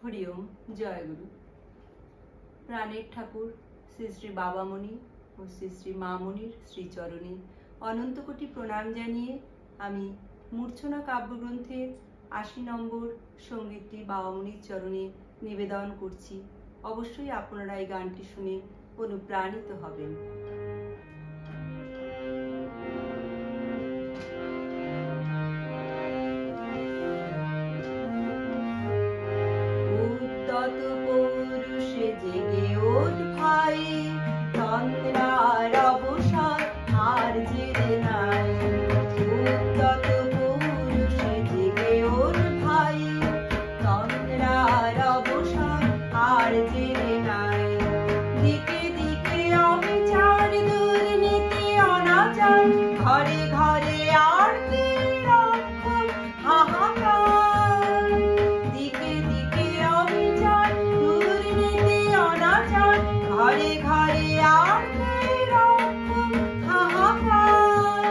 হরি ওম। জয় গুরু। প্রাণের ঠাকুর শ্রী শ্রী বাবামণি ও শ্রী শ্রী মামণির শ্রীচরণে অনন্ত কোটি প্রণাম জানিয়ে আমি মূর্ছনা কাব্যগ্রন্থের ৮০ নম্বর সঙ্গীতটি বাবামণির চরণে নিবেদন করছি। অবশ্যই আপনারা এই গানটি শুনে অনুপ্রাণিত হবেন। উদ্যত পৌরুষে জেগে ওঠ ভাই, তন্দ্রার অবসাদ আর জেগে নাই। উদ্যত পৌরুষে জেগে ওঠ ভাই, তন্দ্রার অবসাদ আর জেগে নাই। দিকে দিকে অবিচার, দুর্নীতি, অনাচার, ঘরে ঘরে আরতি রক্ষণ হাহাকার। দিকে দিকে অবিচার, দুর্নীতি, অনাচার, ঘরে ঘরে আরতি রক্ষণ হাহাকার।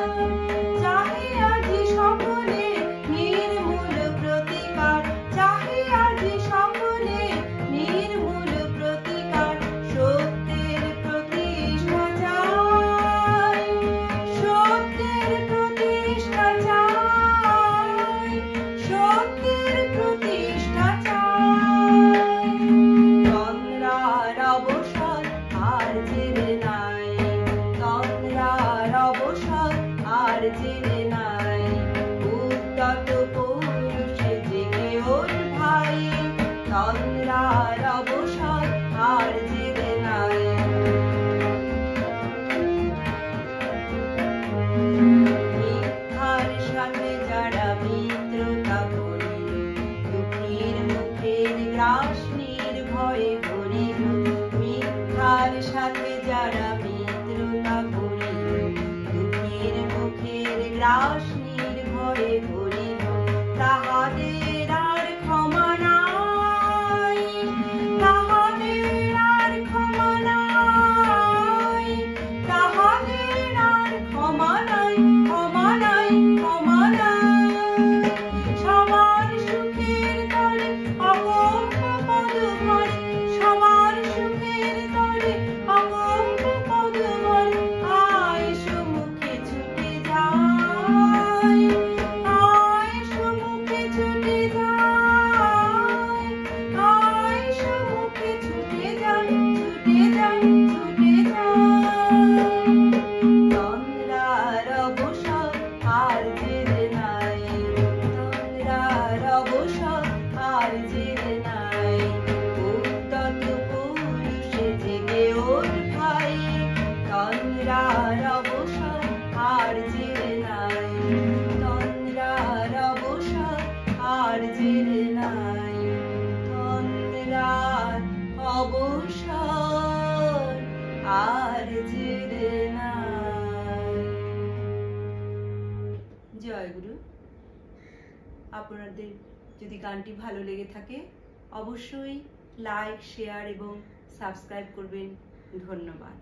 চাহে আজি সকলে নির্মূল প্রতিকার, চাহে আজি সকলে নির্মূল প্রতিকার। সত্যের প্রতিষ্ঠা চাই, সত্যের প্রতিষ্ঠা চাই, সত্যের প্রতিষ্ঠা চাই। তন্দ্রার অবসাদ আর জেগে নাই, তন্দ্রার অবসাদ আর জেগে নাই। উদ্যত পৌরুষে জেগে ওঠ ভাই, তন্দ্রার অবসাদ আর জেগে নাই। মিথ্যার সাথে যারা মিত্রতা করিল, দুঃখীর মুখের গ্রাস নির্ভয়ে করিল। মিথ্যার সাথে যারা মিত্রতা করিল, দুঃখীর মুখের গ্রাস নির্ভয়ে করিল। তাহাদের আর ক্ষমা নাই, তাহাদের আর ক্ষমা নাই, তাহাদের আর ক্ষমা নাই, ক্ষমা নাই, ক্ষমা নাই। সবার সুখের তরে অকম্প পদভরে, সবার সুখের তরে অকম্প পদভরে। আয় সম্মুখে ছুটে যাই, আয় সম্মুখে ছুটে যাই, আয় সম্মুখে ছুটে যাই, ছুটে যাই, ছুটে যাই। তন্দ্রার অবসাদ আর জেগে নাই, তন্দ্রার অবসাদ আর জেগে নাই। উদ্যত পৌরুষে জেগে ওঠ ভাই, তন্দ্রার অবসাদ আর জেগে নাই, তন্দ্রার অবসাদ আর জেগে নাই। তন্দ্রার অবসাদ আর জেগে নাই। জয় গুরু। আপনাদের যদি গানটি ভালো লেগে থাকে অবশ্যই লাইক, শেয়ার এবং সাবস্ক্রাইব করবেন। ধন্যবাদ।